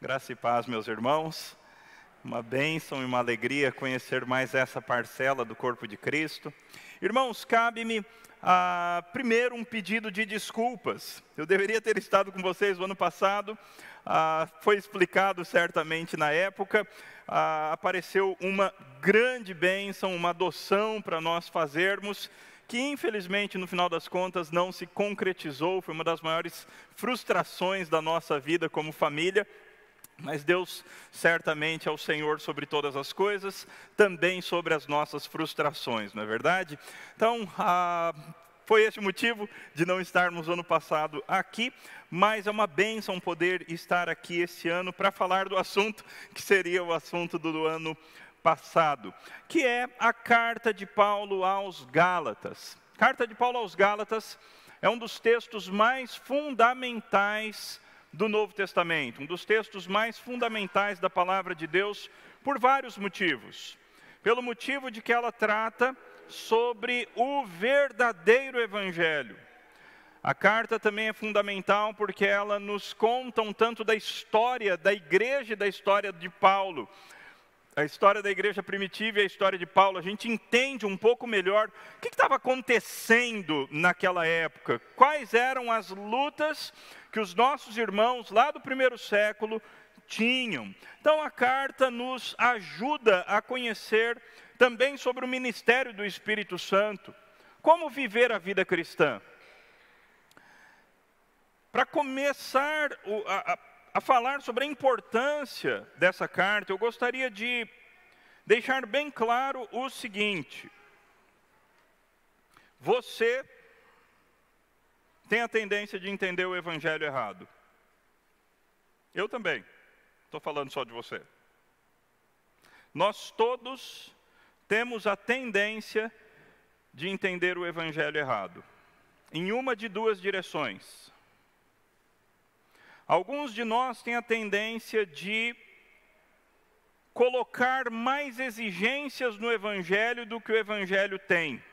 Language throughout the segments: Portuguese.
Graça e paz, meus irmãos. Uma bênção e uma alegria conhecer mais essa parcela do corpo de Cristo. Irmãos, cabe-me primeiro um pedido de desculpas. Eu deveria ter estado com vocês o ano passado. Foi explicado certamente na época. Apareceu uma grande bênção, uma adoção para nós fazermos, que infelizmente no final das contas não se concretizou. Foi uma das maiores frustrações da nossa vida como família. Mas Deus certamente é o Senhor sobre todas as coisas, também sobre as nossas frustrações, não é verdade? Então, foi esse o motivo de não estarmos ano passado aqui, mas é uma bênção poder estar aqui esse ano para falar do assunto que seria o assunto do ano passado, que é a carta de Paulo aos Gálatas. Carta de Paulo aos Gálatas é um dos textos mais fundamentais do Novo Testamento, um dos textos mais fundamentais da palavra de Deus, por vários motivos. Pelo motivo de que ela trata sobre o verdadeiro evangelho. A carta também é fundamental porque ela nos conta um tanto da história da igreja e da história de Paulo. A história da igreja primitiva e a história de Paulo, a gente entende um pouco melhor o que estava acontecendo naquela época. Quais eram as lutas que os nossos irmãos lá do primeiro século tinham. Então a carta nos ajuda a conhecer também sobre o ministério do Espírito Santo. Como viver a vida cristã. Para começar a falar sobre a importância dessa carta, eu gostaria de deixar bem claro o seguinte. Você tem a tendência de entender o evangelho errado. Eu também. Estou falando só de você. Nós todos temos a tendência de entender o evangelho errado. Em uma de duas direções. Alguns de nós têm a tendência de colocar mais exigências no evangelho do que o evangelho tem.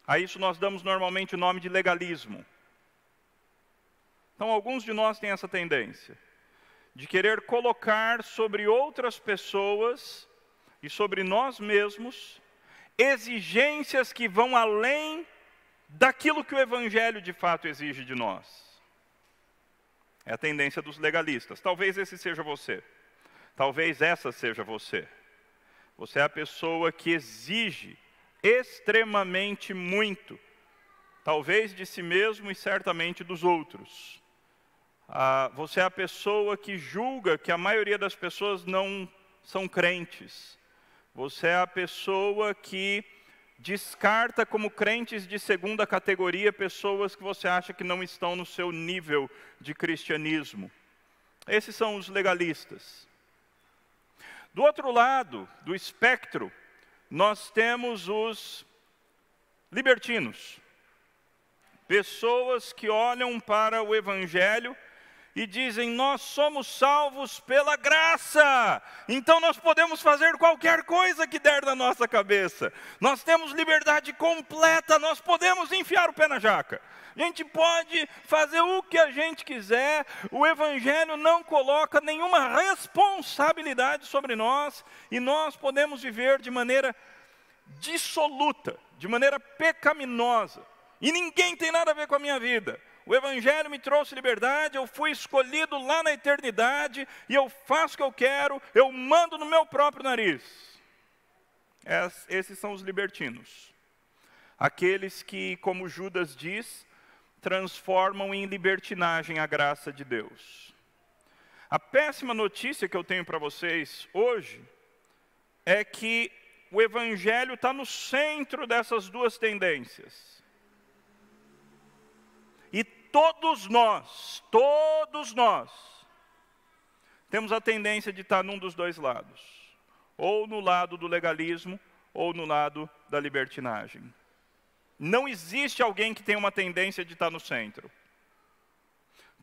A isso nós damos normalmente o nome de legalismo. Então, alguns de nós têm essa tendência de querer colocar sobre outras pessoas e sobre nós mesmos exigências que vão além daquilo que o evangelho de fato exige de nós. É a tendência dos legalistas. Talvez esse seja você. Talvez essa seja você. Você é a pessoa que exige extremamente muito. Talvez de si mesmo e certamente dos outros. Você é a pessoa que julga que a maioria das pessoas não são crentes. Você é a pessoa que descarta como crentes de segunda categoria pessoas que você acha que não estão no seu nível de cristianismo. Esses são os legalistas. Do outro lado do espectro, nós temos os libertinos. Pessoas que olham para o evangelho e dizem, nós somos salvos pela graça, então nós podemos fazer qualquer coisa que der na nossa cabeça. Nós temos liberdade completa, nós podemos enfiar o pé na jaca. A gente pode fazer o que a gente quiser, o evangelho não coloca nenhuma responsabilidade sobre nós, e nós podemos viver de maneira dissoluta, de maneira pecaminosa. E ninguém tem nada a ver com a minha vida. O evangelho me trouxe liberdade, eu fui escolhido lá na eternidade, e eu faço o que eu quero, eu mando no meu próprio nariz. Esses são os libertinos. Aqueles que, como Judas diz, transformam em libertinagem a graça de Deus. A péssima notícia que eu tenho para vocês hoje é que o evangelho está no centro dessas duas tendências. E todos nós, temos a tendência de estar num dos dois lados. Ou no lado do legalismo, ou no lado da libertinagem. Não existe alguém que tenha uma tendência de estar no centro.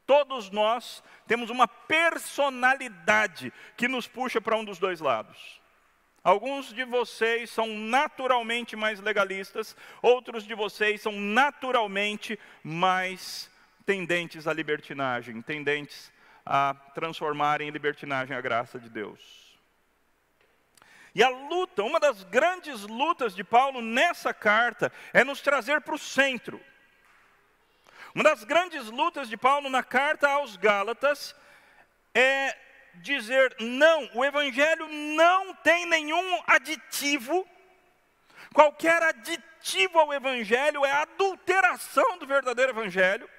Todos nós temos uma personalidade que nos puxa para um dos dois lados. Alguns de vocês são naturalmente mais legalistas, outros de vocês são naturalmente mais tendentes à libertinagem, tendentes a transformarem em libertinagem a graça de Deus. E a luta, uma das grandes lutas de Paulo nessa carta, é nos trazer para o centro. Uma das grandes lutas de Paulo na carta aos Gálatas é dizer, não, o Evangelho não tem nenhum aditivo. Qualquer aditivo ao Evangelho é adulteração do verdadeiro Evangelho.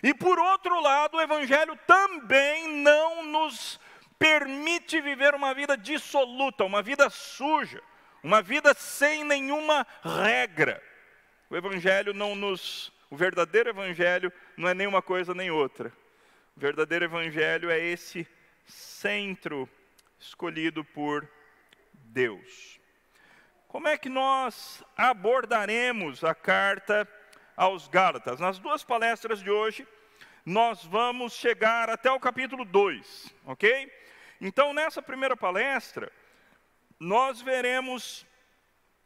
E por outro lado, o Evangelho também não nos permite viver uma vida dissoluta, uma vida suja, uma vida sem nenhuma regra. O verdadeiro Evangelho não é nem uma coisa nem outra. O verdadeiro Evangelho é esse centro escolhido por Deus. Como é que nós abordaremos a carta aos Gálatas? Nas duas palestras de hoje, nós vamos chegar até o capítulo 2, ok? Então, nessa primeira palestra, nós veremos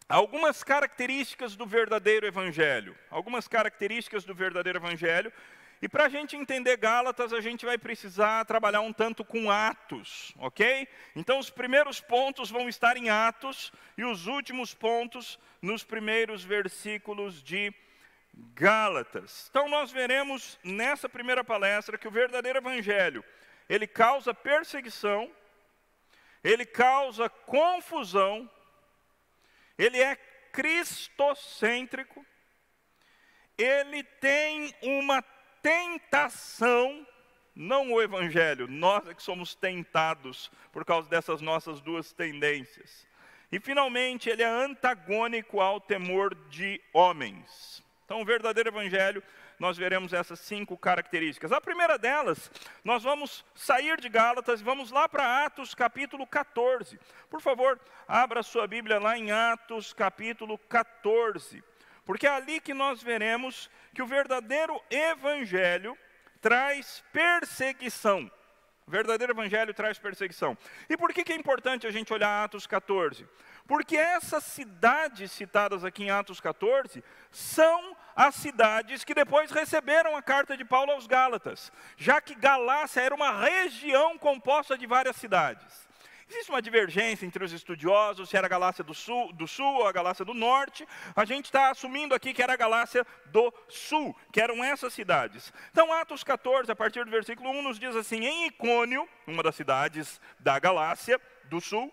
algumas características do verdadeiro Evangelho. Algumas características do verdadeiro Evangelho. E para a gente entender Gálatas, a gente vai precisar trabalhar um tanto com Atos, ok? Então, os primeiros pontos vão estar em Atos e os últimos pontos nos primeiros versículos de Gálatas. Então, nós veremos nessa primeira palestra que o verdadeiro Evangelho, ele causa perseguição, ele causa confusão, ele é cristocêntrico, ele tem uma tentação, não o Evangelho, nós é que somos tentados por causa dessas nossas duas tendências. E finalmente ele é antagônico ao temor de homens. Então o verdadeiro Evangelho, nós veremos essas 5 características. A primeira delas, nós vamos sair de Gálatas e vamos lá para Atos capítulo 14. Por favor, abra sua Bíblia lá em Atos capítulo 14. Porque é ali que nós veremos que o verdadeiro Evangelho traz perseguição. O verdadeiro Evangelho traz perseguição. E por que é importante a gente olhar Atos 14? Porque essas cidades citadas aqui em Atos 14 são as cidades que depois receberam a carta de Paulo aos Gálatas, já que Galácia era uma região composta de várias cidades. Existe uma divergência entre os estudiosos, se era a Galácia do Sul ou a Galácia do Norte. A gente está assumindo aqui que era a Galácia do Sul, que eram essas cidades. Então, Atos 14, a partir do versículo 1, nos diz assim, em Icônio, uma das cidades da Galácia do Sul,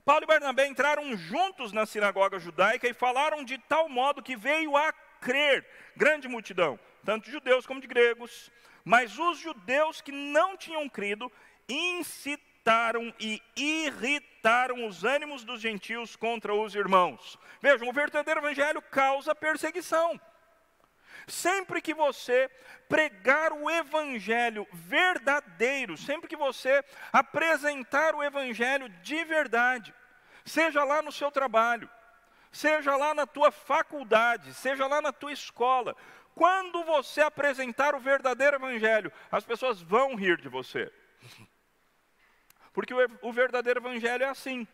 Paulo e Barnabé entraram juntos na sinagoga judaica e falaram de tal modo que veio a crer grande multidão, tanto de judeus como de gregos. Mas os judeus que não tinham crido incitaram e irritaram os ânimos dos gentios contra os irmãos. Vejam, o verdadeiro Evangelho causa perseguição. Sempre que você pregar o Evangelho verdadeiro, sempre que você apresentar o Evangelho de verdade, seja lá no seu trabalho, seja lá na tua faculdade, seja lá na tua escola, quando você apresentar o verdadeiro Evangelho, as pessoas vão rir de você. Porque o verdadeiro Evangelho é assim,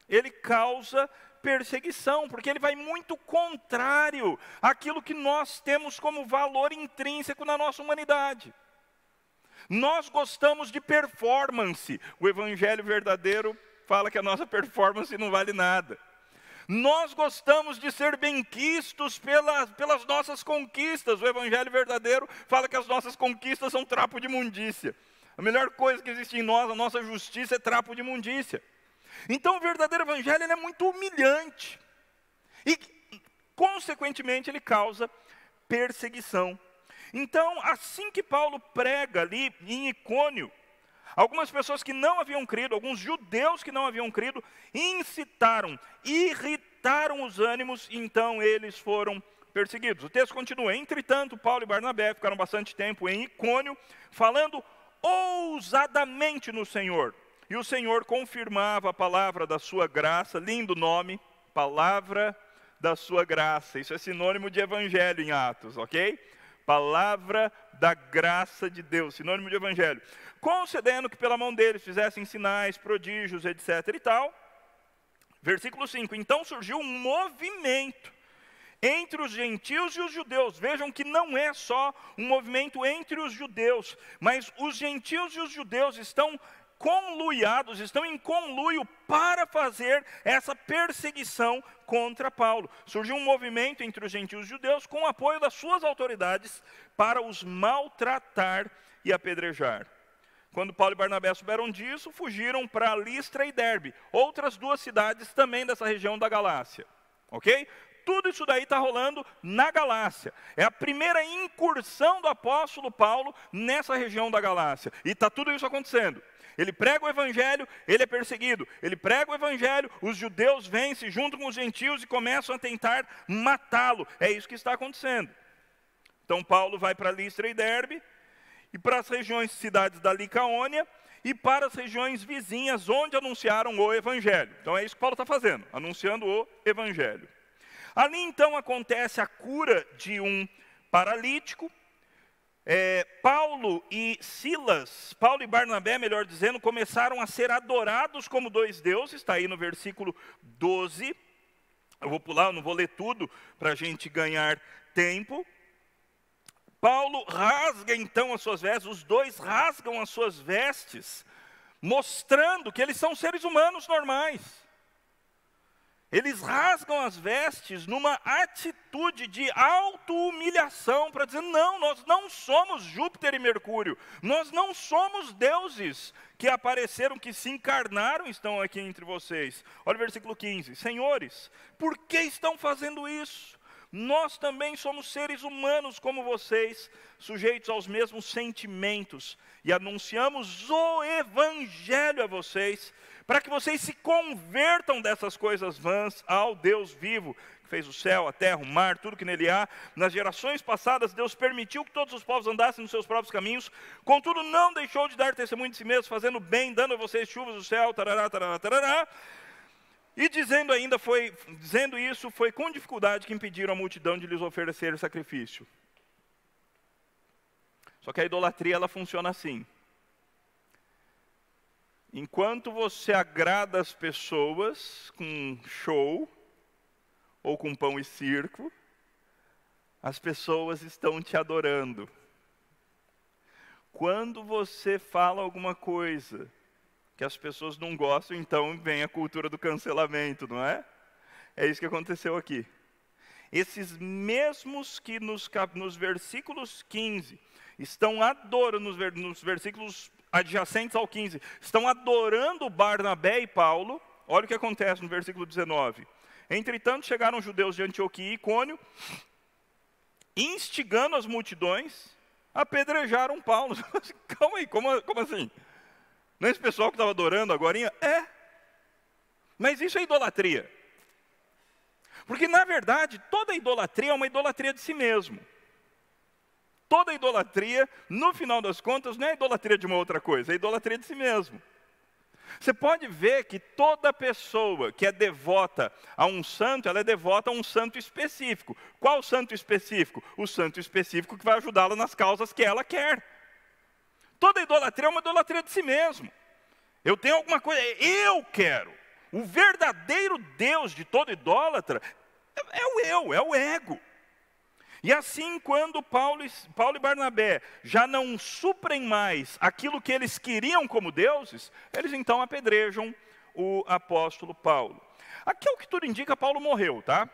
ele causa perseguição, porque ele vai muito contrário àquilo que nós temos como valor intrínseco na nossa humanidade. Nós gostamos de performance, o Evangelho verdadeiro fala que a nossa performance não vale nada. Nós gostamos de ser benquistos pelas nossas conquistas, o Evangelho verdadeiro fala que as nossas conquistas são trapo de imundícia. A melhor coisa que existe em nós, a nossa justiça é trapo de imundícia. Então o verdadeiro Evangelho ele é muito humilhante. E, consequentemente, ele causa perseguição. Então, assim que Paulo prega ali em Icônio, algumas pessoas que não haviam crido, alguns judeus que não haviam crido, incitaram, irritaram os ânimos, e então eles foram perseguidos. O texto continua. Entretanto, Paulo e Barnabé ficaram bastante tempo em Icônio, falando ousadamente no Senhor. E o Senhor confirmava a palavra da sua graça, lindo nome, palavra da sua graça. Isso é sinônimo de evangelho em Atos, ok? Palavra da graça de Deus, sinônimo de evangelho. Concedendo que pela mão deles fizessem sinais, prodígios, etc. e tal. Versículo 5, então surgiu um movimento entre os gentios e os judeus. Vejam que não é só um movimento entre os judeus, mas os gentios e os judeus estão conluiados, estão em conluio para fazer essa perseguição contra Paulo. Surgiu um movimento entre os gentios e os judeus com o apoio das suas autoridades para os maltratar e apedrejar. Quando Paulo e Barnabé souberam disso, fugiram para Listra e Derbe, outras duas cidades também dessa região da Galácia. Ok? Tudo isso daí está rolando na Galácia. É a primeira incursão do apóstolo Paulo nessa região da Galácia. E está tudo isso acontecendo. Ele prega o evangelho, ele é perseguido. Ele prega o evangelho, os judeus vêm, se juntam com os gentios e começam a tentar matá-lo. É isso que está acontecendo. Então Paulo vai para Listra e Derbe, e para as regiões, cidades da Licaônia, e para as regiões vizinhas, onde anunciaram o evangelho. Então é isso que Paulo está fazendo, anunciando o evangelho. Ali então acontece a cura de um paralítico. Paulo e Barnabé, melhor dizendo, começaram a ser adorados como dois deuses. Está aí no versículo 12. Eu vou pular, eu não vou ler tudo para a gente ganhar tempo. Paulo rasga então as suas vestes, os dois rasgam as suas vestes, mostrando que eles são seres humanos normais. Eles rasgam as vestes numa atitude de auto-humilhação, para dizer, não, nós não somos Júpiter e Mercúrio, nós não somos deuses que apareceram, que se encarnaram, estão aqui entre vocês. Olha o versículo 15, senhores, por que estão fazendo isso? Nós também somos seres humanos como vocês, sujeitos aos mesmos sentimentos, e anunciamos o evangelho a vocês, para que vocês se convertam dessas coisas vãs ao Deus vivo, que fez o céu, a terra, o mar, tudo que nele há. Nas gerações passadas, Deus permitiu que todos os povos andassem nos seus próprios caminhos, contudo não deixou de dar testemunho de si mesmo, fazendo bem, dando a vocês chuvas do céu, tarará, tarará, tarará. E dizendo isso, foi com dificuldade que impediram a multidão de lhes oferecer sacrifício. Só que a idolatria, ela funciona assim. Enquanto você agrada as pessoas com show, ou com pão e circo, as pessoas estão te adorando. Quando você fala alguma coisa que as pessoas não gostam, então vem a cultura do cancelamento, não é? É isso que aconteceu aqui. Esses mesmos que nos versículos 15 estão adorando, nos versículos adjacentes ao 15, estão adorando Barnabé e Paulo. Olha o que acontece no versículo 19. Entretanto, chegaram judeus de Antioquia e Icônio, instigando as multidões, apedrejaram Paulo. Calma aí, como assim? Não é esse pessoal que estava adorando agorinha? É. Mas isso é idolatria. Porque, na verdade, toda idolatria é uma idolatria de si mesmo. Toda idolatria, no final das contas, não é idolatria de uma outra coisa, é idolatria de si mesmo. Você pode ver que toda pessoa que é devota a um santo, ela é devota a um santo específico. Qual santo específico? O santo específico que vai ajudá-la nas causas que ela quer. Toda idolatria é uma idolatria de si mesmo. Eu tenho alguma coisa, eu quero. O verdadeiro Deus de todo idólatra é o eu, é o ego. E assim, quando Paulo e Barnabé já não suprem mais aquilo que eles queriam como deuses, eles então apedrejam o apóstolo Paulo. Aqui, ao que tudo indica, Paulo morreu, tá?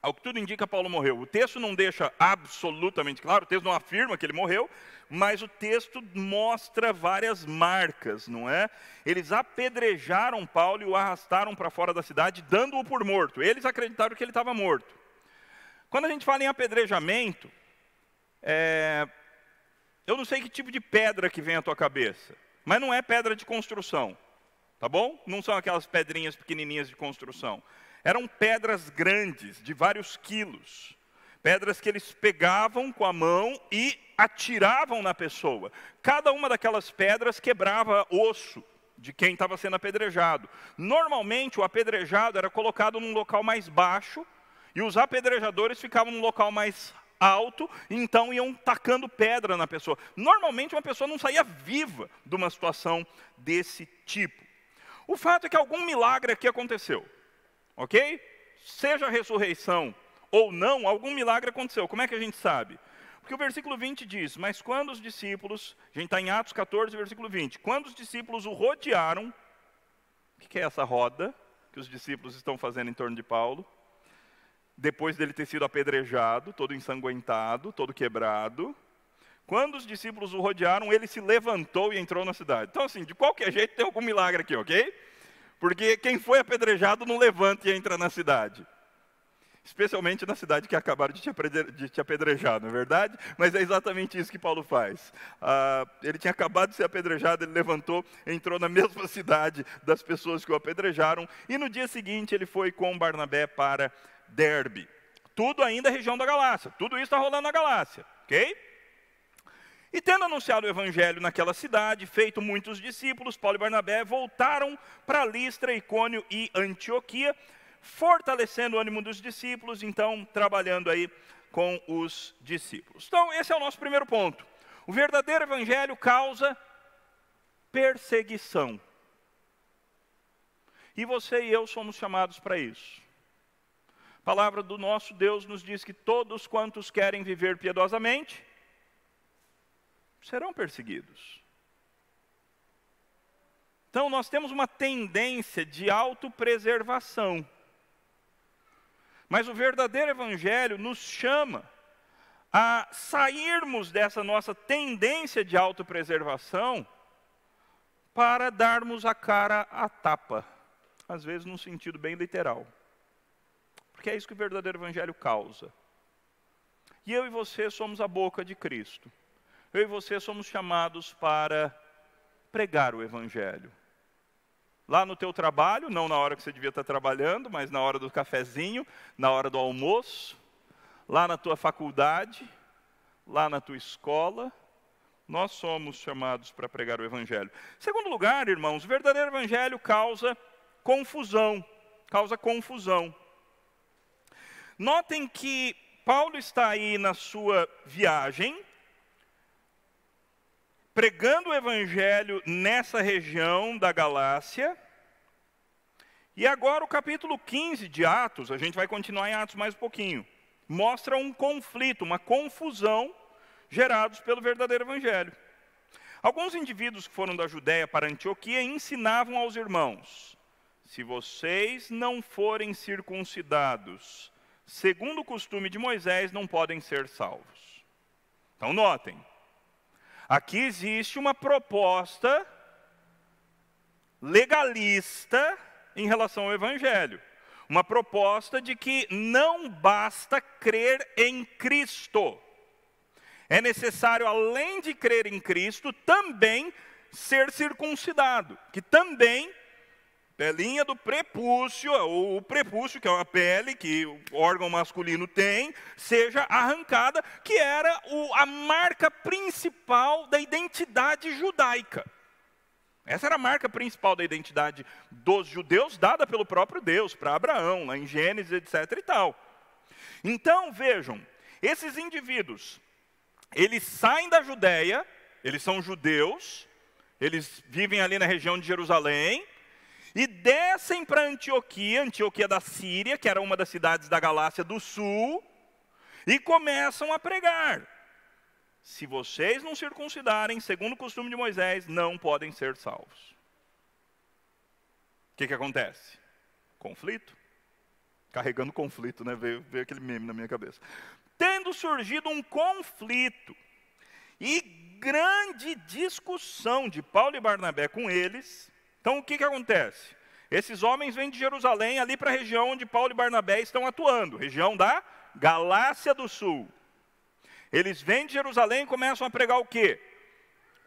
Ao que tudo indica, Paulo morreu. O texto não deixa absolutamente claro, o texto não afirma que ele morreu, mas o texto mostra várias marcas, não é? Eles apedrejaram Paulo e o arrastaram para fora da cidade, dando-o por morto. Eles acreditaram que ele estava morto. Quando a gente fala em apedrejamento, eu não sei que tipo de pedra que vem à tua cabeça, mas não é pedra de construção, tá bom? Não são aquelas pedrinhas pequenininhas de construção. Eram pedras grandes, de vários quilos. Pedras que eles pegavam com a mão e atiravam na pessoa. Cada uma daquelas pedras quebrava osso de quem estava sendo apedrejado. Normalmente o apedrejado era colocado num local mais baixo, e os apedrejadores ficavam num local mais alto, então iam tacando pedra na pessoa. Normalmente uma pessoa não saía viva de uma situação desse tipo. O fato é que algum milagre aqui aconteceu, ok? Seja a ressurreição ou não, algum milagre aconteceu. Como é que a gente sabe? Porque o versículo 20 diz, mas quando os discípulos, a gente está em Atos 14, versículo 20, quando os discípulos o rodearam, o que é essa roda que os discípulos estão fazendo em torno de Paulo? Depois dele ter sido apedrejado, todo ensanguentado, todo quebrado, quando os discípulos o rodearam, ele se levantou e entrou na cidade. Então assim, de qualquer jeito tem algum milagre aqui, ok? Porque quem foi apedrejado não levanta e entra na cidade. Especialmente na cidade que acabaram de te apedrejar, não é verdade? Mas é exatamente isso que Paulo faz. Ele tinha acabado de ser apedrejado, ele levantou, entrou na mesma cidade das pessoas que o apedrejaram, e no dia seguinte ele foi com Barnabé para Derbe. Tudo ainda região da Galácia, tudo isso está rolando na Galácia, ok? E tendo anunciado o evangelho naquela cidade, feito muitos discípulos, Paulo e Barnabé voltaram para Listra, Icônio e Antioquia, fortalecendo o ânimo dos discípulos, então trabalhando aí com os discípulos. Então esse é o nosso primeiro ponto. O verdadeiro evangelho causa perseguição. E você e eu somos chamados para isso. A palavra do nosso Deus nos diz que todos quantos querem viver piedosamente serão perseguidos. Então nós temos uma tendência de autopreservação. Mas o verdadeiro evangelho nos chama a sairmos dessa nossa tendência de autopreservação para darmos a cara à tapa. Às vezes num sentido bem literal. Porque é isso que o verdadeiro evangelho causa. E eu e você somos a boca de Cristo. Eu e você somos chamados para pregar o evangelho. Lá no teu trabalho, não na hora que você devia estar trabalhando, mas na hora do cafezinho, na hora do almoço, lá na tua faculdade, lá na tua escola, nós somos chamados para pregar o evangelho. Segundo lugar, irmãos, o verdadeiro evangelho causa confusão. Causa confusão. Notem que Paulo está aí na sua viagem, pregando o evangelho nessa região da Galácia. E agora o capítulo 15 de Atos, a gente vai continuar em Atos mais um pouquinho, mostra um conflito, uma confusão gerados pelo verdadeiro evangelho. Alguns indivíduos que foram da Judéia para Antioquia ensinavam aos irmãos: se vocês não forem circuncidados, segundo o costume de Moisés, não podem ser salvos. Então notem, aqui existe uma proposta legalista em relação ao evangelho. Uma proposta de que não basta crer em Cristo. É necessário, além de crer em Cristo, também ser circuncidado. Que também, pelinha do prepúcio, ou o prepúcio, que é uma pele que o órgão masculino tem, seja arrancada, que era a marca principal da identidade judaica. Essa era a marca principal da identidade dos judeus, dada pelo próprio Deus, para Abraão, lá em Gênesis, etc. e tal. Então, vejam, esses indivíduos, eles saem da Judéia, eles são judeus, eles vivem ali na região de Jerusalém, e descem para Antioquia, Antioquia da Síria, que era uma das cidades da Galácia do Sul, e começam a pregar: se vocês não circuncidarem, segundo o costume de Moisés, não podem ser salvos. O que acontece? Conflito. Carregando conflito, né? Veio aquele meme na minha cabeça. Tendo surgido um conflito e grande discussão de Paulo e Barnabé com eles, então o que acontece? Esses homens vêm de Jerusalém, ali para a região onde Paulo e Barnabé estão atuando, região da Galácia do Sul. Eles vêm de Jerusalém e começam a pregar o quê?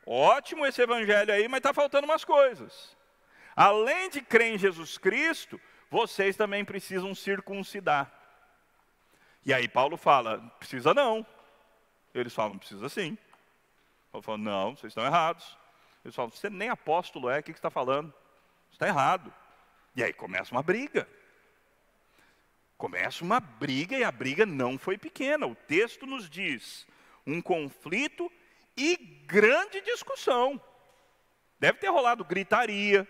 Ótimo esse evangelho aí, mas está faltando umas coisas. Além de crer em Jesus Cristo, vocês também precisam circuncidar. E aí Paulo fala: precisa não. Eles falam: precisa sim. Paulo fala: não, vocês estão errados. Eles falam: você nem apóstolo é, o que você está falando? Você está errado. E aí começa uma briga. Começa uma briga, e a briga não foi pequena. O texto nos diz: um conflito e grande discussão. Deve ter rolado gritaria.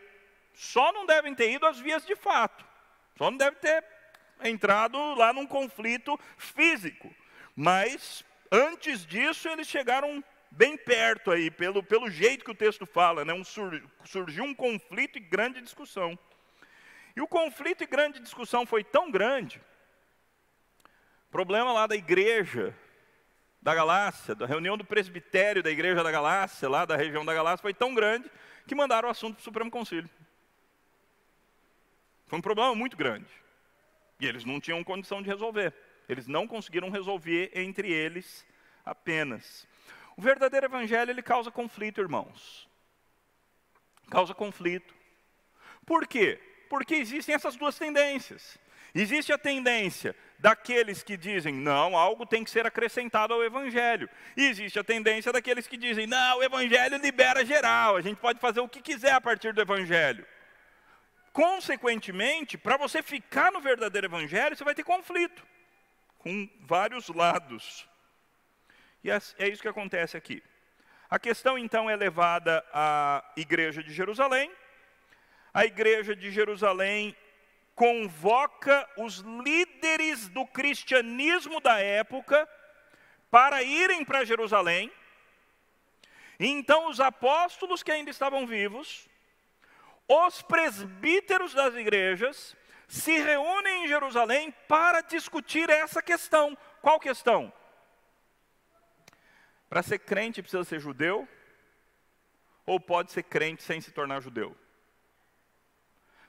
Só não devem ter ido às vias de fato. Só não deve ter entrado lá num conflito físico. Mas, antes disso, eles chegaram bem perto aí, pelo jeito que o texto fala, né? Surgiu um conflito e grande discussão. E o conflito e grande discussão foi tão grande, problema lá da igreja da Galácia, da reunião do presbitério da igreja da Galácia, lá da região da Galácia, foi tão grande que mandaram o assunto para o Supremo Concílio. Foi um problema muito grande. E eles não tinham condição de resolver. Eles não conseguiram resolver entre eles apenas. O verdadeiro evangelho, ele causa conflito, irmãos. Causa conflito. Por quê? Porque existem essas duas tendências. Existe a tendência daqueles que dizem, não, algo tem que ser acrescentado ao evangelho. E existe a tendência daqueles que dizem, não, o evangelho libera geral, a gente pode fazer o que quiser a partir do evangelho. Consequentemente, para você ficar no verdadeiro evangelho, você vai ter conflito, com vários lados. E é isso que acontece aqui. A questão, então, é levada à igreja de Jerusalém. A igreja de Jerusalém convoca os líderes do cristianismo da época para irem para Jerusalém. E então os apóstolos que ainda estavam vivos, os presbíteros das igrejas, se reúnem em Jerusalém para discutir essa questão. Qual questão? Para ser crente precisa ser judeu? Ou pode ser crente sem se tornar judeu?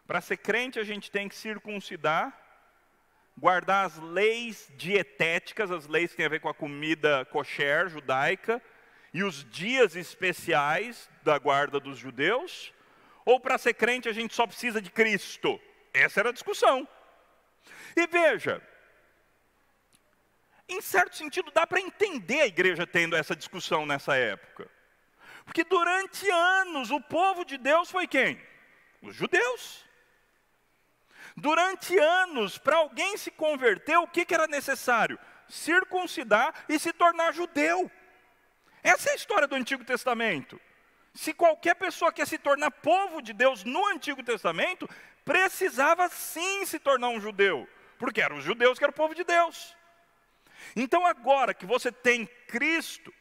Para ser crente, a gente tem que circuncidar, guardar as leis dietéticas, as leis que têm a ver com a comida kosher, judaica, e os dias especiais da guarda dos judeus. Ou para ser crente, a gente só precisa de Cristo? Essa era a discussão. E veja, em certo sentido, dá para entender a igreja tendo essa discussão nessa época. Porque durante anos, o povo de Deus foi quem? Os judeus. Durante anos, para alguém se converter, o que era necessário? Circuncidar e se tornar judeu. Essa é a história do Antigo Testamento. Se qualquer pessoa quer se tornar povo de Deus no Antigo Testamento, precisava sim se tornar um judeu, porque eram os judeus que eram o povo de Deus. Então agora que você tem Cristo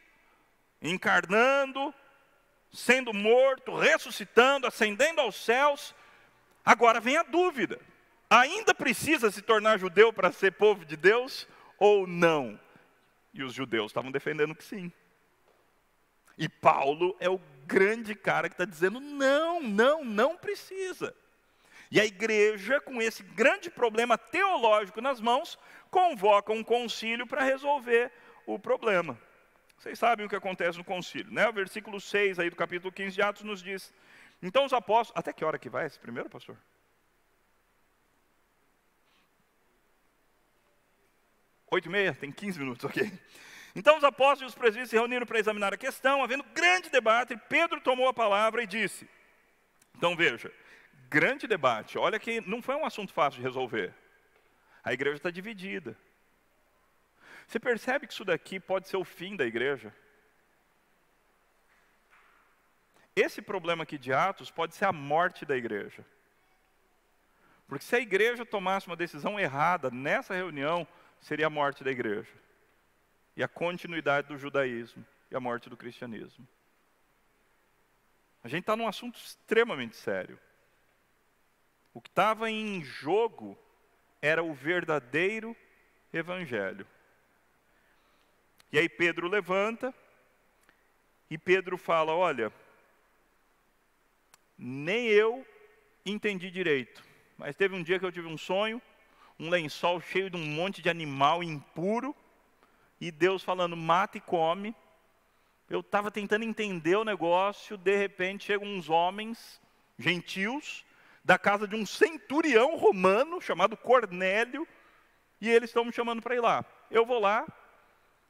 encarnando, sendo morto, ressuscitando, ascendendo aos céus, agora vem a dúvida. Ainda precisa se tornar judeu para ser povo de Deus ou não? E os judeus estavam defendendo que sim. E Paulo é o grande cara que está dizendo, não precisa. E a igreja, com esse grande problema teológico nas mãos, convoca um concílio para resolver o problema. Vocês sabem o que acontece no concílio, né? O versículo 6 aí do capítulo 15 de Atos nos diz, então os apóstolos... Até que hora que vai esse primeiro, pastor? 8h30? Tem 15 minutos, ok. Então os apóstolos e os presbíteros se reuniram para examinar a questão, havendo grande debate, Pedro tomou a palavra e disse, então veja, grande debate, olha que não foi um assunto fácil de resolver. A igreja está dividida. Você percebe que isso daqui pode ser o fim da igreja? Esse problema aqui de Atos pode ser a morte da igreja. Porque se a igreja tomasse uma decisão errada nessa reunião, seria a morte da igreja. E a continuidade do judaísmo e a morte do cristianismo. A gente está num assunto extremamente sério. O que estava em jogo era o verdadeiro evangelho. E aí Pedro levanta e Pedro fala, olha, nem eu entendi direito, mas teve um dia que eu tive um sonho, um lençol cheio de um monte de animal impuro, e Deus falando, mata e come. Eu estava tentando entender o negócio, de repente chegam uns homens gentios, da casa de um centurião romano, chamado Cornélio, e eles estão me chamando para ir lá. Eu vou lá,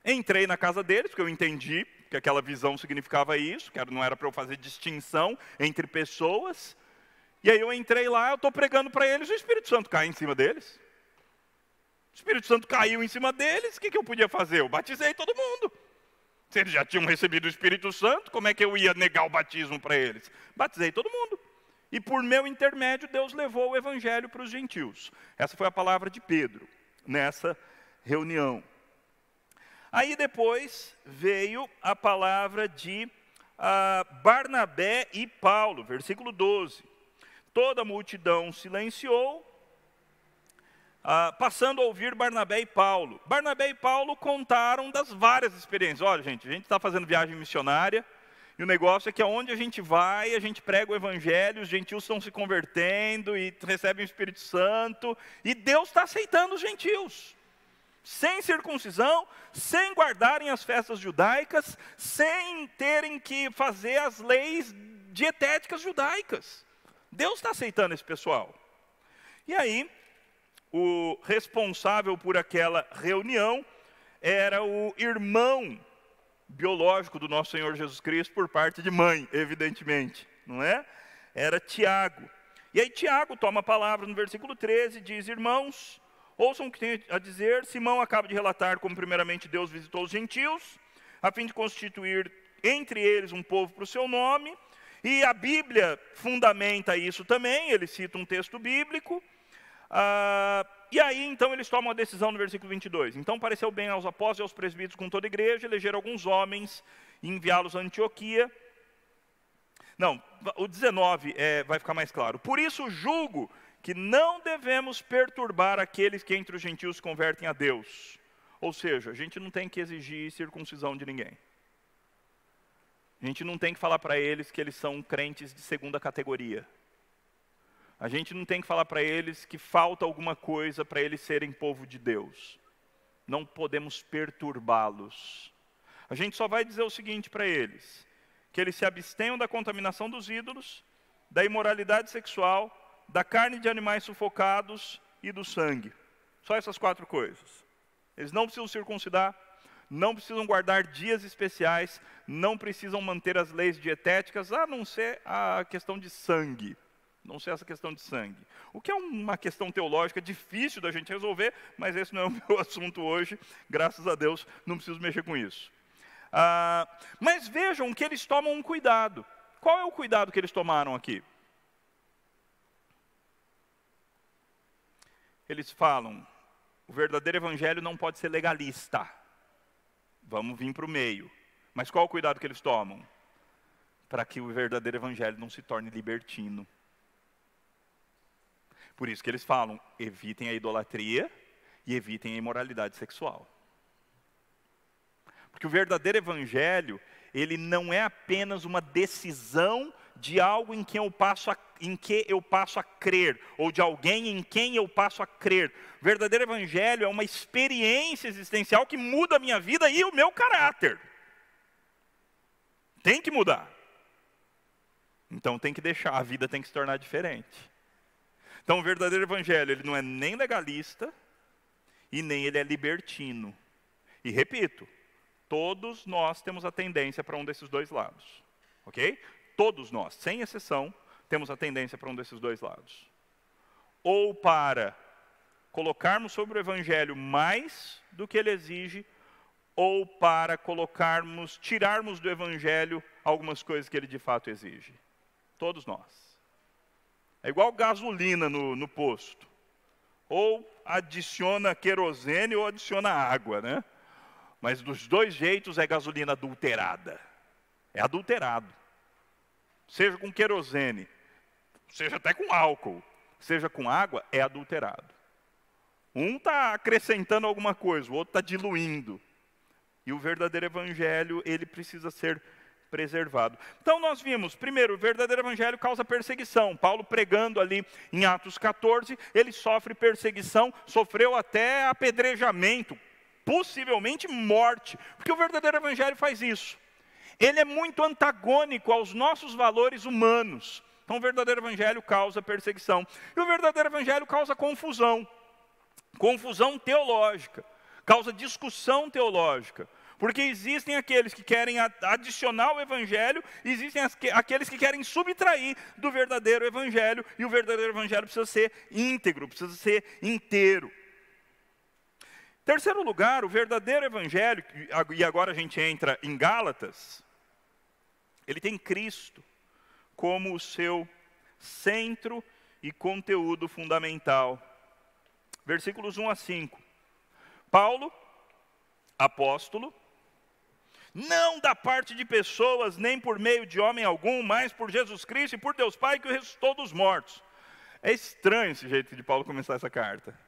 entrei na casa deles, porque eu entendi que aquela visão significava isso, que não era para eu fazer distinção entre pessoas. E aí eu entrei lá, eu estou pregando para eles, o Espírito Santo cai em cima deles. O Espírito Santo caiu em cima deles, o que eu podia fazer? Eu batizei todo mundo. Se eles já tinham recebido o Espírito Santo, como é que eu ia negar o batismo para eles? Batizei todo mundo. E por meu intermédio, Deus levou o evangelho para os gentios. Essa foi a palavra de Pedro, nessa reunião. Aí depois veio a palavra de Barnabé e Paulo, versículo 12. Toda a multidão silenciou, passando a ouvir Barnabé e Paulo. Barnabé e Paulo contaram das várias experiências. Olha, gente, a gente está fazendo viagem missionária, e o negócio é que aonde a gente vai, a gente prega o evangelho, os gentios estão se convertendo e recebem o Espírito Santo, e Deus está aceitando os gentios. Sem circuncisão, sem guardarem as festas judaicas, sem terem que fazer as leis dietéticas judaicas. Deus está aceitando esse pessoal. E aí, o responsável por aquela reunião era o irmão biológico do nosso Senhor Jesus Cristo, por parte de mãe, evidentemente, não é? Era Tiago. E aí Tiago toma a palavra no versículo 13 e diz: irmãos, ouçam o que tem a dizer. Simão acaba de relatar como primeiramente Deus visitou os gentios, a fim de constituir entre eles um povo para o seu nome, e a Bíblia fundamenta isso também, ele cita um texto bíblico, e aí então eles tomam a decisão no versículo 22. Então pareceu bem aos apóstolos e aos presbíteros com toda a igreja, eleger alguns homens e enviá-los a Antioquia. Não, o 19 vai ficar mais claro. Por isso julgo que não devemos perturbar aqueles que entre os gentios se convertem a Deus. Ou seja, a gente não tem que exigir circuncisão de ninguém. A gente não tem que falar para eles que eles são crentes de segunda categoria. A gente não tem que falar para eles que falta alguma coisa para eles serem povo de Deus. Não podemos perturbá-los. A gente só vai dizer o seguinte para eles: que eles se abstenham da contaminação dos ídolos, da imoralidade sexual, da carne de animais sufocados e do sangue. Só essas 4 coisas. Eles não precisam circuncidar, não precisam guardar dias especiais, não precisam manter as leis dietéticas, a não ser a questão de sangue. Não ser essa questão de sangue. O que é uma questão teológica difícil da gente resolver, mas esse não é o meu assunto hoje. Graças a Deus, não preciso mexer com isso. Mas vejam que eles tomam um cuidado. Qual é o cuidado que eles tomaram aqui? Eles falam: o verdadeiro evangelho não pode ser legalista. Vamos vir para o meio. Mas qual é o cuidado que eles tomam? Para que o verdadeiro evangelho não se torne libertino. Por isso que eles falam: evitem a idolatria e evitem a imoralidade sexual. Porque o verdadeiro evangelho, ele não é apenas uma decisão de algo em que eu passo a crer, ou de alguém em quem eu passo a crer. O verdadeiro evangelho é uma experiência existencial que muda a minha vida e o meu caráter. Tem que mudar. Então tem que deixar, a vida tem que se tornar diferente. Então o verdadeiro evangelho, ele não é nem legalista e nem ele é libertino. E repito, todos nós temos a tendência para um desses dois lados. Ok? Todos nós, sem exceção, temos a tendência para um desses dois lados. Ou para colocarmos sobre o evangelho mais do que ele exige, ou para tirarmos do evangelho algumas coisas que ele de fato exige. Todos nós. É igual gasolina no posto. Ou adiciona querosene ou adiciona água, né? Mas dos dois jeitos é gasolina adulterada. É adulterado. Seja com querosene, seja até com álcool, seja com água, é adulterado. Um está acrescentando alguma coisa, o outro está diluindo. E o verdadeiro evangelho, ele precisa ser preservado. Então nós vimos, primeiro, o verdadeiro evangelho causa perseguição. Paulo pregando ali em Atos 14, ele sofre perseguição, sofreu até apedrejamento, possivelmente morte, porque o verdadeiro evangelho faz isso. Ele é muito antagônico aos nossos valores humanos. Então o verdadeiro evangelho causa perseguição. E o verdadeiro evangelho causa confusão. Confusão teológica. Causa discussão teológica. Porque existem aqueles que querem adicionar o evangelho, existem aqueles que querem subtrair do verdadeiro evangelho, e o verdadeiro evangelho precisa ser íntegro, precisa ser inteiro. Terceiro lugar, o verdadeiro evangelho, e agora a gente entra em Gálatas, ele tem Cristo como o seu centro e conteúdo fundamental. Versículos 1 a 5. Paulo, apóstolo, não da parte de pessoas, nem por meio de homem algum, mas por Jesus Cristo e por Deus Pai que o ressuscitou dos mortos. É estranho esse jeito de Paulo começar essa carta.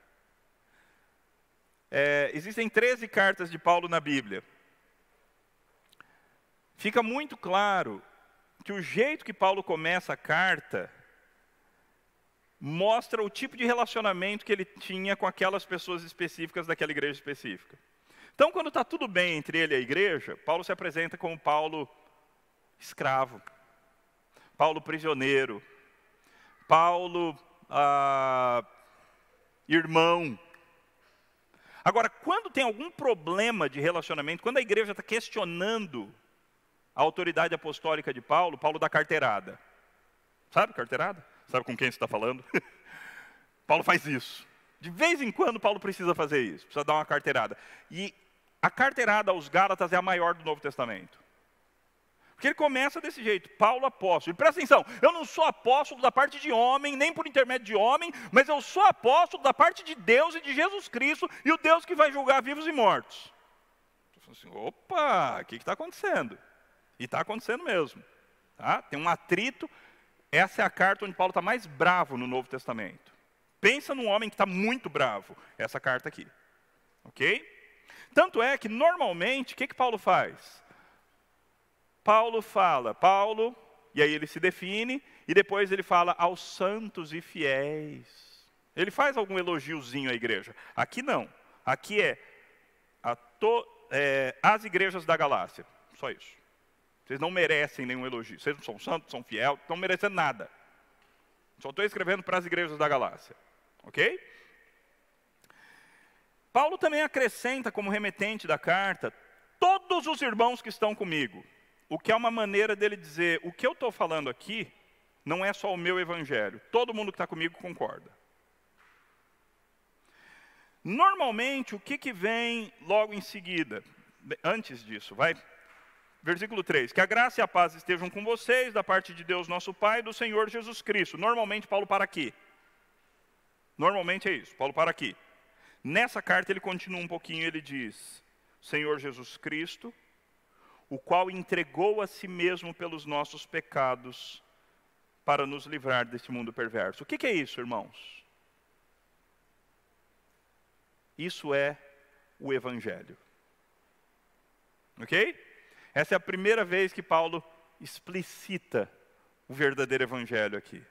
Existem 13 cartas de Paulo na Bíblia. Fica muito claro que o jeito que Paulo começa a carta mostra o tipo de relacionamento que ele tinha com aquelas pessoas específicas daquela igreja específica. Então, quando está tudo bem entre ele e a igreja, Paulo se apresenta como Paulo escravo, Paulo prisioneiro, Paulo irmão. Agora, quando tem algum problema de relacionamento, quando a igreja está questionando a autoridade apostólica de Paulo, Paulo dá carteirada. Sabe carteirada? Sabe com quem você está falando? Paulo faz isso. De vez em quando Paulo precisa fazer isso, precisa dar uma carteirada. E a carteirada aos Gálatas é a maior do Novo Testamento. Porque ele começa desse jeito, Paulo apóstolo. E presta atenção, eu não sou apóstolo da parte de homem, nem por intermédio de homem, mas eu sou apóstolo da parte de Deus e de Jesus Cristo, e o Deus que vai julgar vivos e mortos. Eu falo assim, opa, o que está acontecendo? E está acontecendo mesmo. Tá? Tem um atrito. Essa é a carta onde Paulo está mais bravo no Novo Testamento. Pensa num homem que está muito bravo. Essa carta aqui. Ok? Tanto é que, normalmente, o que Paulo faz? Paulo fala, e aí ele se define, e depois ele fala aos santos e fiéis. Ele faz algum elogiozinho à igreja. Aqui não. Aqui as igrejas da Galácia. Só isso. Vocês não merecem nenhum elogio. Vocês não são santos, são fiéis, não estão merecendo nada. Só estou escrevendo para as igrejas da Galácia. Ok? Paulo também acrescenta como remetente da carta, todos os irmãos que estão comigo. O que é uma maneira dele dizer, o que eu estou falando aqui, não é só o meu evangelho. Todo mundo que está comigo concorda. Normalmente, o que vem logo em seguida? Antes disso, vai... Versículo 3, que a graça e a paz estejam com vocês, da parte de Deus nosso Pai e do Senhor Jesus Cristo. Normalmente Paulo para aqui. Normalmente é isso, Paulo para aqui. Nessa carta ele continua um pouquinho, ele diz, Senhor Jesus Cristo, o qual entregou a si mesmo pelos nossos pecados, para nos livrar desse mundo perverso. O que é isso, irmãos? Isso é o Evangelho. Ok? Essa é a primeira vez que Paulo explicita o verdadeiro evangelho aqui.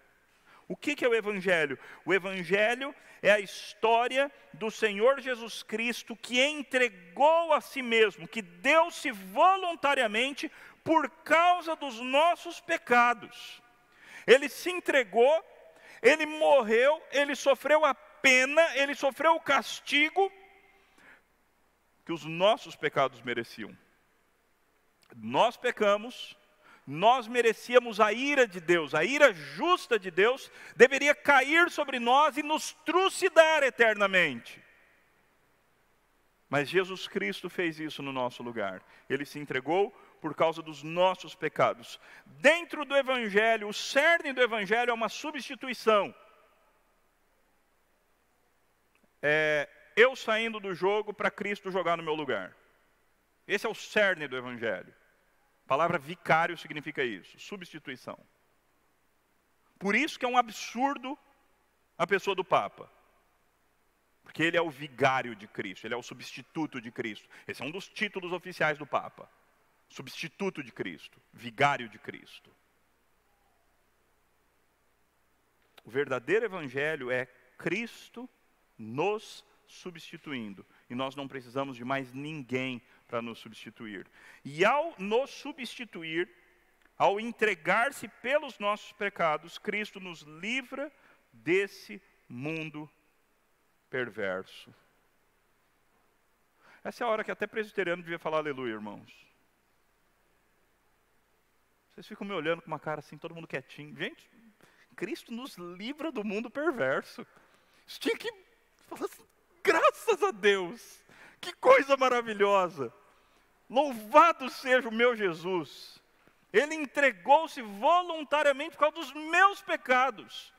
O que é o evangelho? O evangelho é a história do Senhor Jesus Cristo que entregou a si mesmo, que deu-se voluntariamente por causa dos nossos pecados. Ele se entregou, ele morreu, ele sofreu a pena, ele sofreu o castigo que os nossos pecados mereciam. Nós pecamos, nós merecíamos a ira de Deus, a ira justa de Deus deveria cair sobre nós e nos trucidar eternamente. Mas Jesus Cristo fez isso no nosso lugar. Ele se entregou por causa dos nossos pecados. Dentro do Evangelho, o cerne do Evangelho é uma substituição. Eu saindo do jogo para Cristo jogar no meu lugar. Esse é o cerne do Evangelho. A palavra vicário significa isso, substituição. Por isso que é um absurdo a pessoa do Papa. Porque ele é o vigário de Cristo, ele é o substituto de Cristo. Esse é um dos títulos oficiais do Papa. Substituto de Cristo, vigário de Cristo. O verdadeiro Evangelho é Cristo nos substituindo. E nós não precisamos de mais ninguém para nos substituir. E ao nos substituir, ao entregar-se pelos nossos pecados, Cristo nos livra desse mundo perverso. Essa é a hora que até presbiteriano devia falar aleluia, irmãos. Vocês ficam me olhando com uma cara assim, todo mundo quietinho. Gente, Cristo nos livra do mundo perverso. Isso tinha que falar assim, graças a Deus. Que coisa maravilhosa. Louvado seja o meu Jesus. Ele entregou-se voluntariamente por causa dos meus pecados.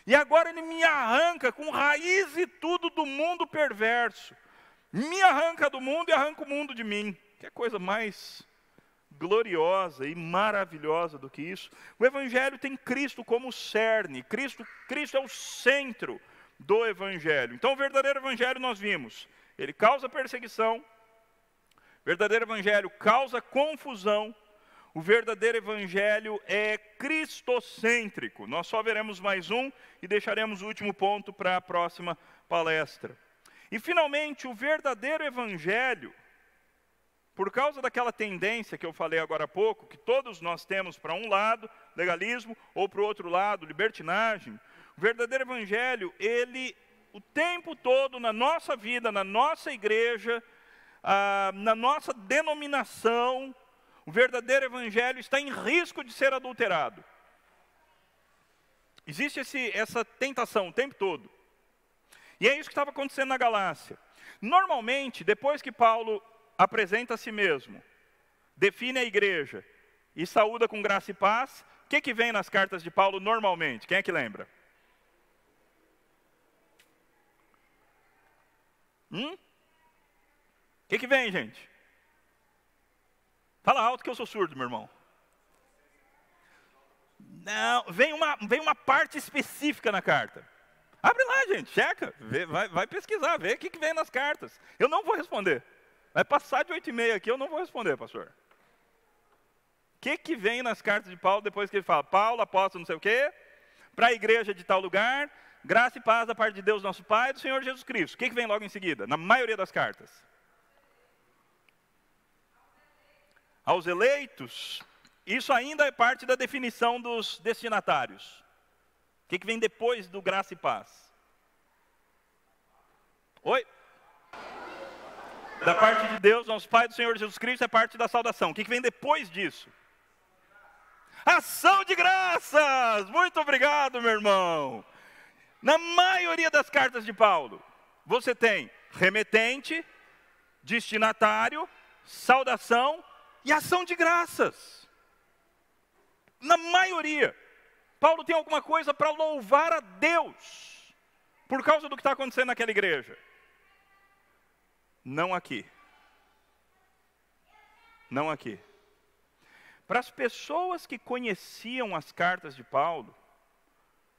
E agora Ele me arranca com raiz e tudo do mundo perverso. Me arranca do mundo e arranca o mundo de mim. Que coisa mais gloriosa e maravilhosa do que isso. O Evangelho tem Cristo como cerne. Cristo é o centro do Evangelho. Então o verdadeiro Evangelho nós vimos. Ele causa perseguição. O verdadeiro Evangelho causa confusão. O verdadeiro Evangelho é cristocêntrico. Nós só veremos mais um e deixaremos o último ponto para a próxima palestra. E finalmente, o verdadeiro Evangelho, por causa daquela tendência que eu falei agora há pouco, que todos nós temos para um lado, legalismo, ou para o outro lado, libertinagem, o verdadeiro Evangelho, ele, o tempo todo na nossa vida, na nossa igreja, na nossa denominação, o verdadeiro Evangelho está em risco de ser adulterado. Existe essa tentação o tempo todo. E é isso que estava acontecendo na Galácia. Normalmente, depois que Paulo apresenta a si mesmo, define a igreja e saúda com graça e paz, o que vem nas cartas de Paulo normalmente? Quem é que lembra? O que vem, gente? Fala alto que eu sou surdo, meu irmão. Não, vem uma parte específica na carta. Abre lá, gente, checa, vai pesquisar, vê o que vem nas cartas. Eu não vou responder. Vai passar de 8h30 aqui, eu não vou responder, pastor. O que vem nas cartas de Paulo depois que ele fala, Paulo, apóstolo não sei o quê, para a igreja de tal lugar, graça e paz da parte de Deus nosso Pai e do Senhor Jesus Cristo. O que vem logo em seguida, na maioria das cartas? Aos eleitos, isso ainda é parte da definição dos destinatários. O que vem depois do graça e paz? Oi? Da parte de Deus, nosso Pai, do Senhor Jesus Cristo, é parte da saudação. O que vem depois disso? Ação de graças! Muito obrigado, meu irmão. Na maioria das cartas de Paulo, você tem remetente, destinatário, saudação e ação de graças. Na maioria. Paulo tem alguma coisa para louvar a Deus por causa do que está acontecendo naquela igreja. Não aqui. Não aqui. Para as pessoas que conheciam as cartas de Paulo,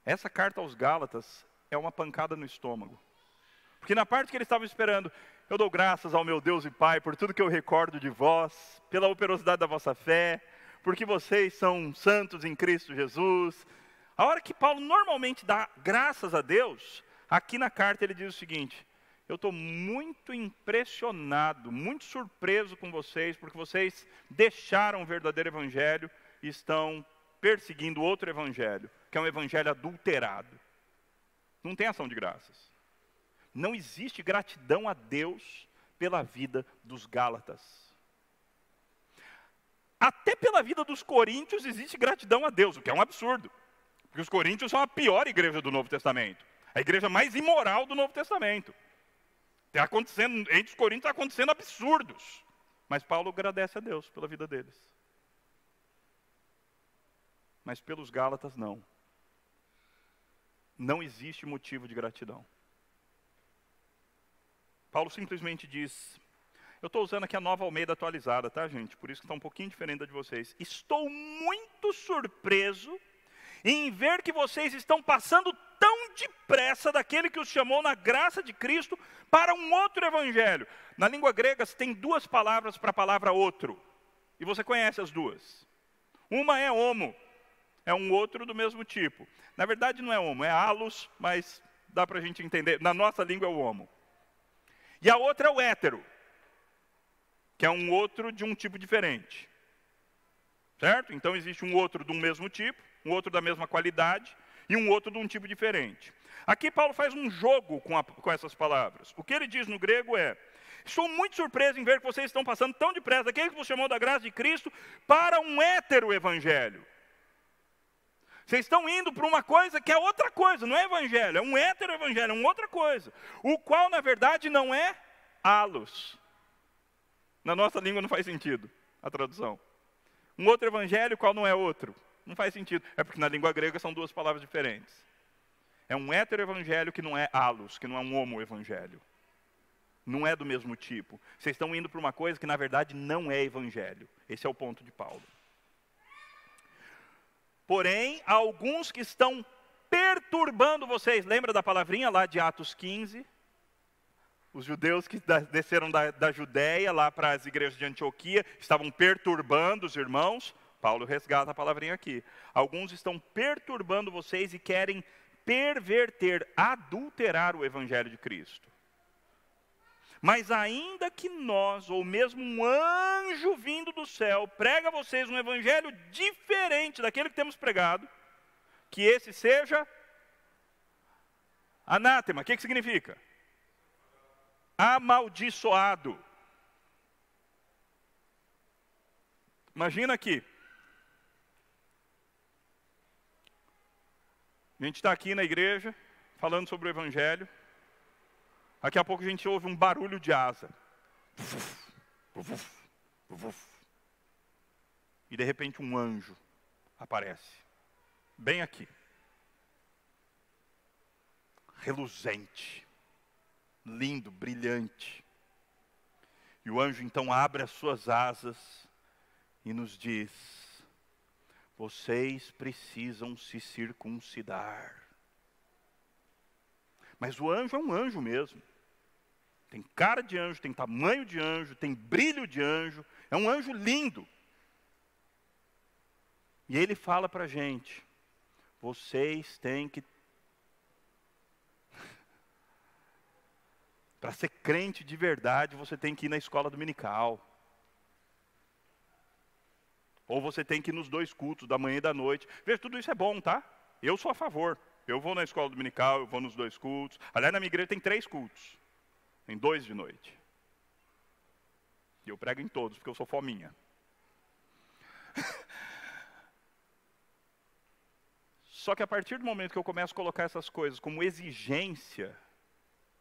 essa carta aos Gálatas é uma pancada no estômago. Porque na parte que eles estavam esperando, eu dou graças ao meu Deus e Pai por tudo que eu recordo de vós, pela operosidade da vossa fé, porque vocês são santos em Cristo Jesus. A hora que Paulo normalmente dá graças a Deus, aqui na carta ele diz o seguinte, eu estou muito impressionado, muito surpreso com vocês, porque vocês deixaram o verdadeiro evangelho e estão perseguindo outro evangelho, que é um evangelho adulterado. Não tem ação de graças. Não existe gratidão a Deus pela vida dos Gálatas. Até pela vida dos coríntios existe gratidão a Deus, o que é um absurdo. Porque os coríntios são a pior igreja do Novo Testamento. A igreja mais imoral do Novo Testamento. Entre os coríntios está acontecendo absurdos. Mas Paulo agradece a Deus pela vida deles. Mas pelos Gálatas não. Não existe motivo de gratidão. Paulo simplesmente diz, eu estou usando aqui a Nova Almeida atualizada, tá, gente? Por isso que está um pouquinho diferente da de vocês. Estou muito surpreso em ver que vocês estão passando tão depressa daquele que os chamou na graça de Cristo para um outro evangelho. Na língua grega tem duas palavras para a palavra outro. E você conhece as duas. Uma é homo, é um outro do mesmo tipo. Na verdade não é homo, é halos, mas dá para a gente entender. Na nossa língua é o homo. E a outra é o hétero, que é um outro de um tipo diferente. Certo? Então existe um outro do mesmo tipo, um outro da mesma qualidade e um outro de um tipo diferente. Aqui Paulo faz um jogo com essas palavras. O que ele diz no grego é, estou muito surpreso em ver que vocês estão passando tão depressa daquele que vos chamou da graça de Cristo para um hétero evangelho. Vocês estão indo para uma coisa que é outra coisa, não é evangelho, é um hétero evangelho, é uma outra coisa. O qual, na verdade, não é halos. Na nossa língua não faz sentido a tradução. Um outro evangelho, qual não é outro? Não faz sentido. É porque na língua grega são duas palavras diferentes. É um heteroevangelho que não é allos, que não é um homoevangelho. Não é do mesmo tipo. Vocês estão indo para uma coisa que na verdade não é evangelho. Esse é o ponto de Paulo. Porém, há alguns que estão perturbando vocês. Lembra da palavrinha lá de Atos 15? Os judeus que desceram da Judéia lá para as igrejas de Antioquia estavam perturbando os irmãos. Paulo resgata a palavrinha aqui. Alguns estão perturbando vocês e querem perverter, adulterar o evangelho de Cristo. Mas ainda que nós, ou mesmo um anjo vindo do céu, prega a vocês um evangelho diferente daquele que temos pregado, que esse seja anátema. O que significa? Amaldiçoado. Imagina aqui. A gente está aqui na igreja, falando sobre o evangelho. Daqui a pouco a gente ouve um barulho de asa. E de repente um anjo aparece. Bem aqui. Reluzente. Lindo, brilhante. E o anjo então abre as suas asas e nos diz: vocês precisam se circuncidar. Mas o anjo é um anjo mesmo. Tem cara de anjo, tem tamanho de anjo, tem brilho de anjo. É um anjo lindo. E ele fala para a gente: vocês têm que... Para ser crente de verdade, você tem que ir na escola dominical. Ou você tem que ir nos 2 cultos, da manhã e da noite. Veja, tudo isso é bom, tá? Eu sou a favor. Eu vou na escola dominical, eu vou nos 2 cultos. Aliás, na minha igreja tem 3 cultos. Tem 2 de noite. E eu prego em todos, porque eu sou fominha. Só que a partir do momento que eu começo a colocar essas coisas como exigência,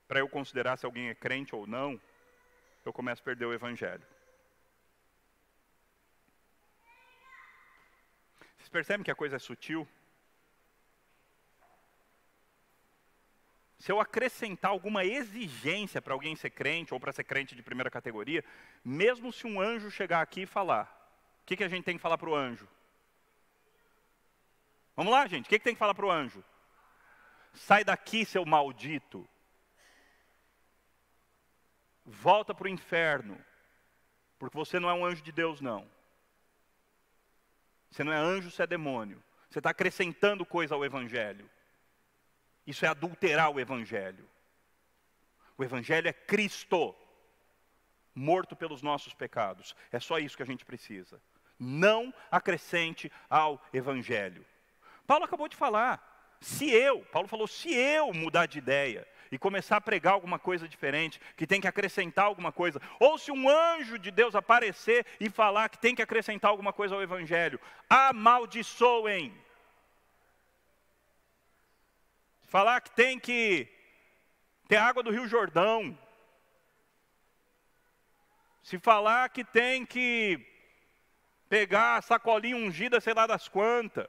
para eu considerar se alguém é crente ou não, eu começo a perder o evangelho. Vocês percebem que a coisa é sutil? Se eu acrescentar alguma exigência para alguém ser crente, ou para ser crente de primeira categoria, mesmo se um anjo chegar aqui e falar, o que a gente tem que falar para o anjo? Vamos lá, gente, o que tem que falar para o anjo? Sai daqui, seu maldito. Volta para o inferno, porque você não é um anjo de Deus, não. Você não é anjo, você é demônio. Você está acrescentando coisa ao evangelho. Isso é adulterar o evangelho. O evangelho é Cristo, morto pelos nossos pecados. É só isso que a gente precisa. Não acrescente ao evangelho. Paulo acabou de falar, Paulo falou, se eu mudar de ideia e começar a pregar alguma coisa diferente, que tem que acrescentar alguma coisa, ou se um anjo de Deus aparecer e falar que tem que acrescentar alguma coisa ao evangelho, amaldiçoem. Falar que tem que ter água do Rio Jordão. Se falar que tem que pegar a sacolinha ungida, sei lá das quantas.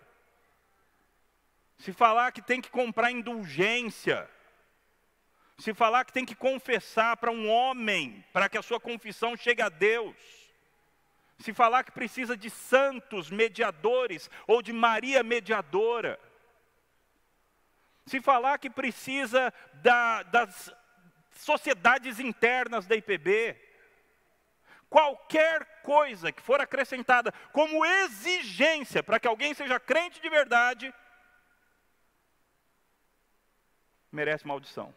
Se falar que tem que comprar indulgência. Se falar que tem que confessar para um homem, para que a sua confissão chegue a Deus. Se falar que precisa de santos mediadores, ou de Maria mediadora. Se falar que precisa das sociedades internas da IPB, qualquer coisa que for acrescentada como exigência para que alguém seja crente de verdade, merece maldição.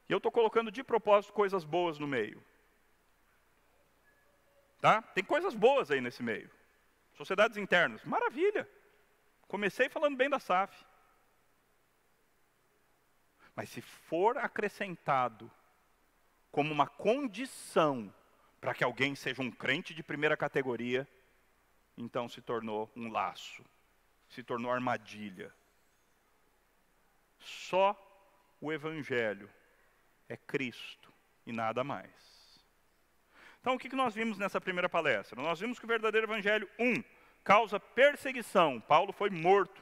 E eu estou colocando de propósito coisas boas no meio. Tá? Tem coisas boas aí nesse meio. Sociedades internas, maravilha. Comecei falando bem da SAF. Mas se for acrescentado como uma condição para que alguém seja um crente de primeira categoria, então se tornou um laço, se tornou armadilha. Só o evangelho é Cristo e nada mais. Então, o que nós vimos nessa primeira palestra? Nós vimos que o verdadeiro evangelho, causa perseguição. Paulo foi morto,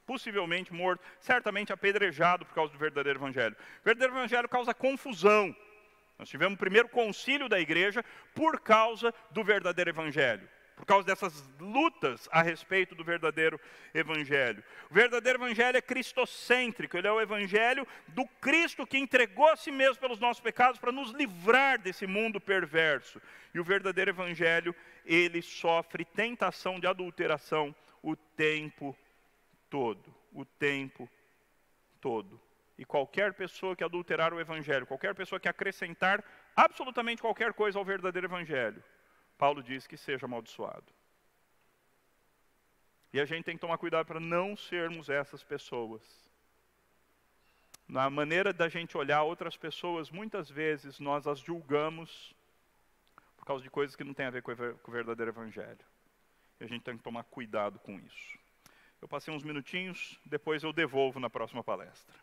possivelmente morto, certamente apedrejado por causa do verdadeiro evangelho. O verdadeiro evangelho causa confusão. Nós tivemos o primeiro concílio da igreja por causa do verdadeiro evangelho, por causa dessas lutas a respeito do verdadeiro evangelho. O verdadeiro evangelho é cristocêntrico, ele é o evangelho do Cristo que entregou a si mesmo pelos nossos pecados para nos livrar desse mundo perverso. E o verdadeiro evangelho, ele sofre tentação de adulteração o tempo todo. O tempo todo. E qualquer pessoa que adulterar o evangelho, qualquer pessoa que acrescentar absolutamente qualquer coisa ao verdadeiro evangelho, Paulo diz que seja amaldiçoado. E a gente tem que tomar cuidado para não sermos essas pessoas. Na maneira da gente olhar outras pessoas, muitas vezes nós as julgamos por causa de coisas que não têm a ver com o verdadeiro evangelho. E a gente tem que tomar cuidado com isso. Eu passei uns minutinhos, depois eu devolvo na próxima palestra.